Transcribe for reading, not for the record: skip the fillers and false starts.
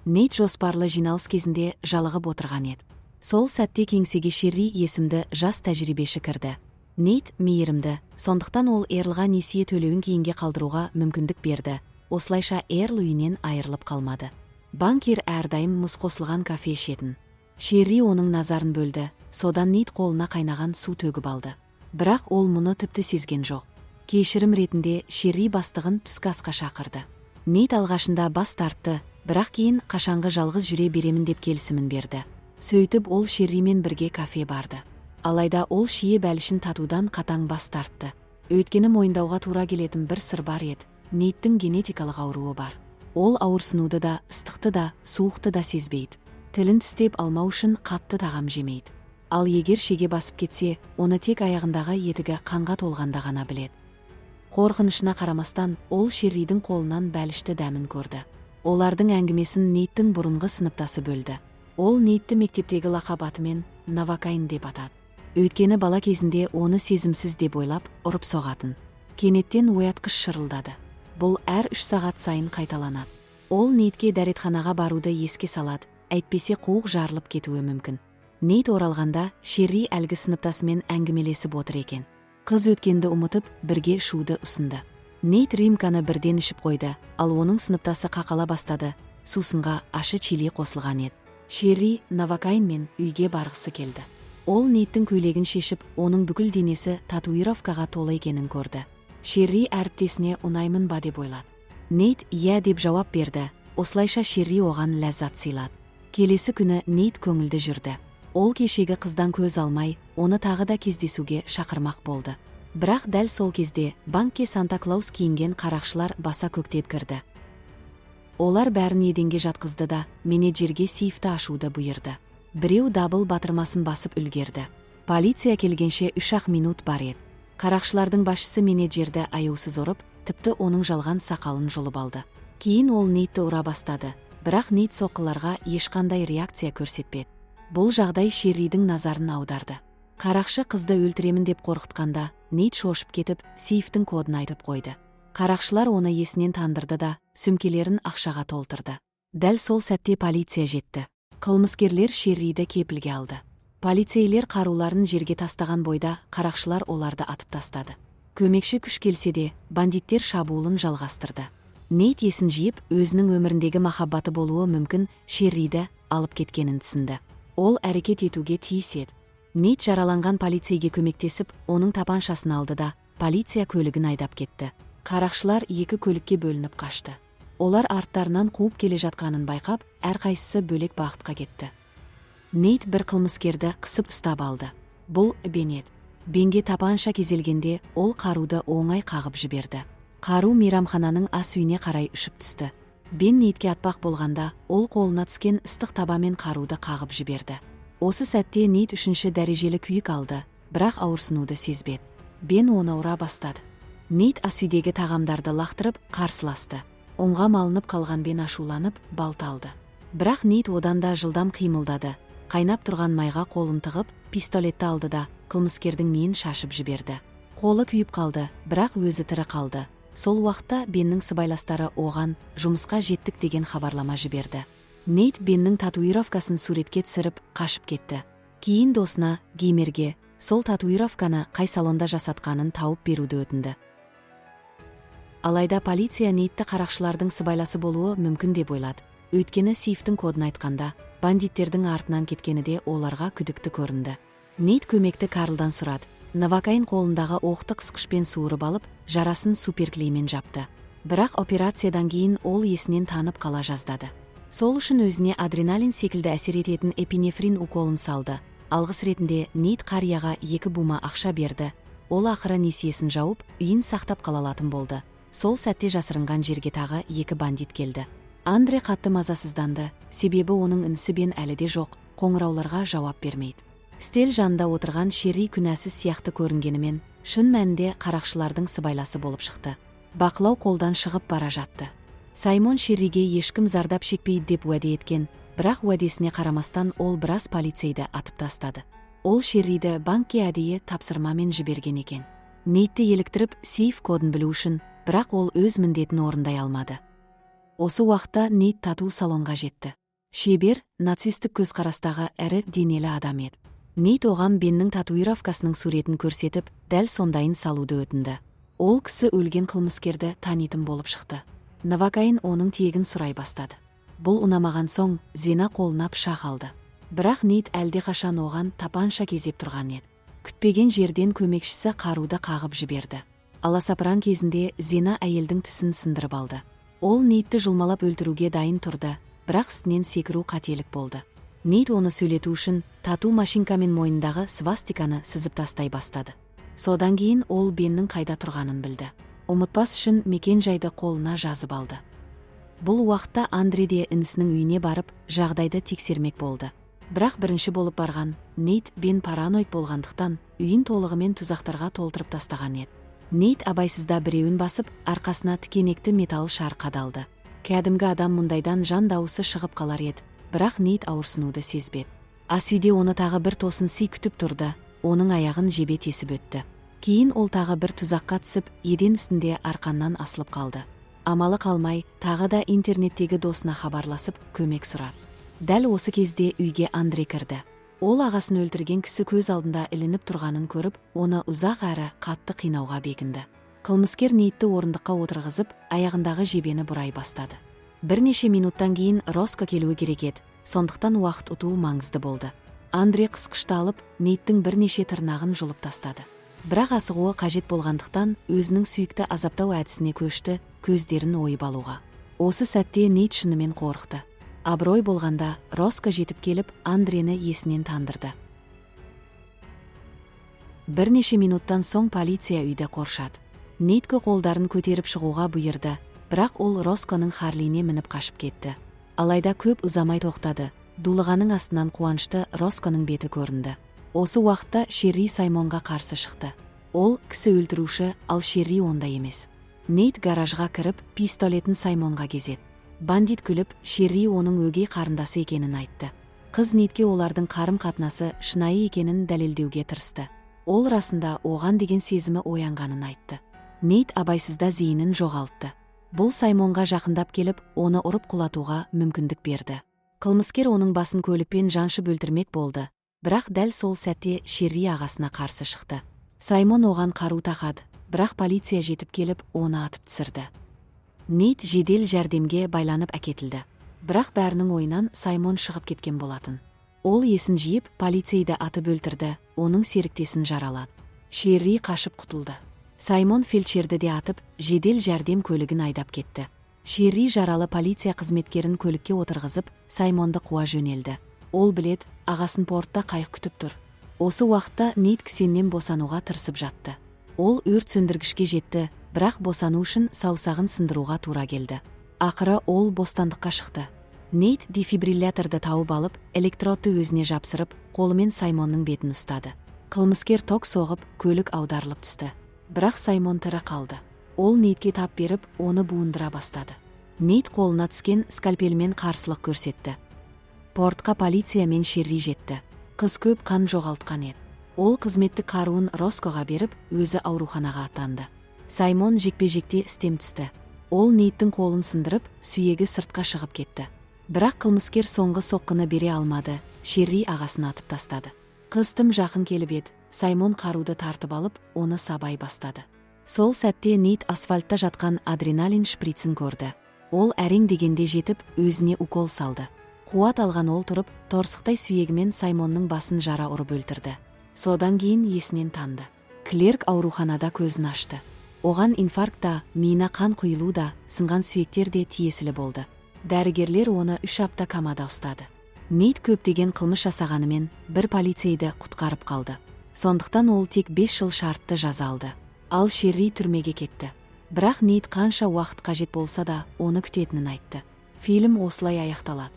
Нейт жоспарлы жиналыс кезінде жалығып отырған еді. Сол сәтте кеңсеге Шерри есімді жас тәжірибеші кірді. Нейт мейірімді, сондықтан ол Эрлға несие төлеуін кейінге қалдыруға мүмкіндік берді. Осылайша Эрл үйінен айырылып қалмады. Банкир әрдайым мұз қосылған кафе ішетін. Шерри оның назарын бөлді, содан Нейт қолына қайнаған су төгіп алды. Бірақ ол мұны тіпті сезген жоқ. Кешірім ретінде Шерри бастығын түскі асқа шақырды. Нейт алғашында бас тартты, бірақ кейін қашанғы жалғыз жүре беремін деп келісімін берді. Сөйтіп ол Шерримен бірге кафе барды. Алайда ол шие бәлішін татудан қатаң бас тартты. Өйткені мойындауға тура келетін бір сыр бар еді. Нейттің генетикалық ауруы бар. Ол ауырсынуды да, ыстықты да, суықты да сезбейді. Тілін тістеп алмау үшін қатты тағам жемейді. Ал егер шеге басып кетсе, оны тек аяғындағы етігі қанға толғанда ғана біледі. Қорқынышына қарамастан, ол Шерридің қолынан бәлішті дәмін көрді. Олардың әңгімесін Нейттің бұрынғы сыныптасы бөлді. Ол Нейтті мектептегі лақап атымен Новакайн деп атады. Өйткені бала кезінде оны сезімсіз деп ойлап, ұрып соғатын. Кенеттен оятқыш шырылдады. Бұл әр 3 сағат сайын қайталанады. Ол Нейтке дәретханаға баруды еске салады, әйтпесе қуық жарылып кетуі мүмкін. Нейт оралғанда Шерри әлгі сыныптасымен әңгімелесіп отыр екен. Қыз өткенді ұмытып, бірге ішуді ұсынды. Нейт рюмканы бірден ішіп қойды, ал оның сыныптасы қақала бастады. Сусынға ашы чили қосылған еді. Шерри Новакайнмен үйге барғысы келді. Ол Нейттің көйлегін шешіп, оның бүкіл денесі татуировкаға толы екенін көрді. Шерри әріптесіне ұнаймын ба деп ойлады. Нейт иә деп жауап берді. Осылайша Шерри оған ләззат сыйлады. Келесі күні Нейт көңілді жүрді. Ол кешегі қыздан көз алмай, оны тағы да кездесуге шақырмақ болды. Бірақ дәл сол кезде банкке Санта-Клаус киінген қарақшылар баса көктеп кірді. Олар бәрін еденге жатқызды да, менеджерге сейфті ашуды бұйырды. Біреу дабыл батырмасын басып үлгерді. Полиция келгенше 3-ақ минут бар еді. Қарақшылардың басшысы менеджерді аяусыз ұрып, тіпті оның жалған сақалын жұлып алды. Кейін ол Нейтті ұра бастады, бірақ Нейт соққыларға ешқандай реакция көрсетпеді. Бұл жағдай Шерридің назарын аударды. Қарақшы қызды өлтіремін деп қорқытқанда, Нейт шошып кетіп, сейфтің кодын айтып қойды. Қарақшылар оны есінен тандырды да, сөмкелерін ақшаға толтырды. Дәл сол сәтте полиция жетті. Қылмыскерлер Шерриді кепілге алды. Полицейлер қаруларын жерге тастаған бойда қарақшылар оларды атып тастады. Көмекші күш келсе де, бандиттер шабуылын жалғастырды. Нейт есін жиып, өзінің өміріндегі махаббаты болуы мүмкін Шерриді алып кеткенін түсінді. Ол әрекет етуге тиіс еді. Нейт жараланған полицейге көмектесіп, оның тапаншасын алды да, полиция көлігін айдап кетті. Қарақшылар 2 көлікке бөлініп қашты. Олар арттарынан қуып келе жатқанын байқап, әрқайсысы бөлек бағытқа кетті. Нейт бір қылмыскерді қысып ұстап алды. Бұл Бен еді. Бенге тапанша кезелгенде, ол қаруды оңай қағып жіберді. Қару мейрамхананың ас үйіне қарай ұшып түсті. Бен Нейтке атпақ болғанда, ол қолына түскен ыстық табамен қаруды қағып жіберді. Осы сәтте Нейт 3-ші дәрежелі күйік алды, бірақ ауырсынуды сезбеді. Бен оны ұра бастады. Нейт ас үйдегі тағамдарды лақтырып, қарсыласты. Оңға малынып қалған Бен ашуланып, балта алды. Бірақ Нейт одан да жылдам қимылдады. Қайнап тұрған майға қолын тығып, пистолетті алды да, қылмыскердің миын шашып жіберді. Қолы күйіп қалды, бірақ өзі тірі қалды. Сол уақытта Беннің сыбайластары оған жұмысқа жеттік деген хабарлама жіберді. Нейт Беннің татуировкасын суретке түсіріп, қашып кетті. Кейін досына, Геймерге, сол татуировканы қай салонда жасатқанын тауып беруді өтінді. Алайда полиция Нейтті қарақшылардың сыбайласы болуы мүмкін деп ойлады. Өйткені сейфтің кодын айтқанда, бандиттердің артынан кеткені де оларға күдікті көрінді. Нейт көмекті Карлдан сұрады. Новакайн қолындағы оқты қысқышпен суырып алып, жарасын суперклеймен жапты. Бірақ операциядан кейін ол есінен танып қала жаздады. Сол үшін өзіне адреналин секілді әсер ететін эпинефрин уколын салды. Алғыс ретінде Нейт қарияға 2 бума ақша берді. Ол ақыры несиесін жауып, үйін сақтап қала алатын болды. Сол сәтте жасырынған жерге тағы 2 бандит келді. Андре қатты мазасызданды, себебі оның інісі Бен әлі де жоқ, қоңырауларға жауап бермейді. Стел жанында отырған Шерри күнәсіз сияқты көрінгенімен, шын мәнінде қарақшылардың сыбайласы болып шықты. Бақылау қолдан шығып бара жатты. Саймон Шерриге ешкім зардап шекпейді деп уәде еткен, бірақ уәдесіне қарамастан ол біраз полицейді атып тастады. Ол Шерриді банкке әдейі тапсырмамен жіберген екен. Нейтті еліктіріп, сейф кодын білу үшін, бірақ ол өз міндетін орындай алмады. Осы уақытта Нейт тату салонға жетті. Шебер, нацистік көзқарастағы әрі денелі адам еді. Нейт оған Беннің татуировкасының суретін көрсетіп, дәл сондайын салуды өтінді. Ол кісі өлген қылмыскерді танитын болып шықты. Новокаин оның тегін сұрай бастады. Бұл ұнамаған соң, Зена қолына пышақ алды. Бірақ Нейт әлдеқашан оған тапанша кезеп тұрған еді. Күтпеген жерден көмекшісі қаруды қағып жіберді. Аласапыран кезінде Зена әйелдің тісін сындырып алды. Ол Нейтті жұлмалап өлтіруге дайын тұрды, бірақ үстінен секіру қателік болды. Нейт оны сөйлету үшін тату машинкамен мойнындағы свастиканы сызып тастай бастады. Содан кейін ол Беннің қайда тұрғанын білді. Ұмытпас үшін мекен жайды қолына жазып алды. Бұл уақытта Андре де інісінің үйіне барып, жағдайды тексермек болды. Бірақ бірінші болып барған Нейт Бен параноид болғандықтан, үйін толығымен тұзақтарға толтырып тастаған еді. Нейт абайсызда біреуін басып, арқасына тікенекті металл шар қадалды. Кәдімгі адам мұндайдан жан дауысы шығып қалар еді, бірақ Нейт ауырсынуды сезбеді. Ас үйде оны тағы бір тосын сый күтіп тұрды, оның аяғын жебе тесіп өтті. Кейін ол тағы бір тұзаққа түсіп, еден үстінде арқаннан асылып қалды. Амалы қалмай, тағы да интернеттегі досына хабарласып, көмек сұрады. Дәл осы кезде үйге Андре кірді. Ол ағасын өлтірген кісі көз алдында ілініп тұрғанын көріп, оны ұзақ әрі қатты қинауға бекінді. Қылмыскер Нейтті орындыққа отырғызып, аяғындағы жебені бұрай бастады. Бірнеше минуттан кейін Роско келуі керек еді, сондықтан уақыт ұтуы маңызды болды. Андре қысқышты алып, Нейттің бірнеше тырнағын жұлып тастады. Бірақ асығуы қажет болғандықтан, өзінің сүйікті азаптау әдісіне көшті, көздерін ойып алуға. Осы сәтте Нейт шынымен қорықты. Абырой болғанда, Роско жетіп келіп, Андрені есінен тандырды. Бірнеше минуттан соң полиция үйді қоршады. Нейткі қолдарын көтеріп шығуға бұйырды, бірақ ол Росконың Харлиіне мініп қашып кетті. Алайда көп ұзамай тоқтады. Дулығаның астынан қуанышты Росконың беті көрінді. Осы уақытта Шерри Саймонға қарсы шықты. Ол кісі өлтіруші, ал Шерри онда емес. Нейт гаражға кіріп, пистолетін Саймонға кезет. Бандит күліп, Шерри оның өгей қарындасы екенін айтты. Қыз Нейтке олардың қарым-қатынасы шынайы екенін дәлелдеуге тырысты. Ол расында оған деген сезімі оянғанын айтты. Нейт абайсызда зейінін жоғалтты. Бұл Саймонға жақындап келіп, оны ұрып құлатуға мүмкіндік берді. Қылмыскер оның басын көлікпен жаншып өлтірмек болды, бірақ дәл сол сәтте Шерри ағасына қарсы шықты. Саймон оған қару тақады, бірақ полиция жетіп келіп, оны атып түсірді. Нейт жедел жәрдемге байланып әкетілді. Бірақ бәрінің ойынан Саймон шығып кеткен болатын. Ол есін жиып, полицейді атып өлтірді, оның серіктесін жаралады. Шерри қашып құтылды. Саймон фельдшерді де атып, жедел жәрдем көлігін айдап кетті. Шерри жаралы полиция қызметкерін көлікке отырғызып, Саймонды қуа жөнелді. Ол білет, ағасын портта қайық күтіп тұр. Осы уақытта Нейт кісеннен босануға тырысып жатты. Ол өрт сөндіргішке жетті, бірақ босану үшін саусағын сындыруға тура келді. Ақыры ол бостандыққа шықты. Нейт дефибрилляторды тауып алып, электродты өзіне жапсырып, қолымен Саймонның бетін ұстады. Қылмыскер ток соғып, көлік аударылып түсті. Бірақ Саймон тірі қалды. Ол Нейтке тап беріп, оны буындыра бастады. Нейт қолына түскен скальпелмен қарсылық көрсетті. Портқа полиция мен Шерри жетті. Қыз көп қан жоғалтқан еді. Ол қызметтік қаруын Роскоға беріп, өзі ауруханаға аттанды. Саймон жекпе-жекте істен түсті. Ол Нейттің қолын сындырып, сүйегі сыртқа шығып кетті. Бірақ қылмыскер соңғы соққыны бере алмады, Шерри ағасын атып тастады. Қыз тым жақын келіп еді, Саймон қаруды тартып алып, оны сабай бастады. Сол сәтте Нейт асфальтта жатқан адреналин шприцін көрді. Ол әрең дегенде жетіп, өзіне укол салды. Қуат алған ол тұрып, торсықтай сүйегімен Саймонның басын жара ұрып өлтірді. Содан кейін есінен танды. Клерк ауруханада көзін ашты. Оған инфаркт та, миына қан құйылу да, сынған сүйектер де тиесілі болды. Дәрігерлер оны 3 апта комада ұстады. Нейт көптеген қылмыс жасағанымен, бір полицейді құтқарып қалды. Сондықтан ол тек 5 жыл шартты жаза алды. Ал Шерри түрмеге кетті. Бірақ Нейт қанша уақыт қажет болса да, оны күтетінін айтты. Фильм осылай аяқталады.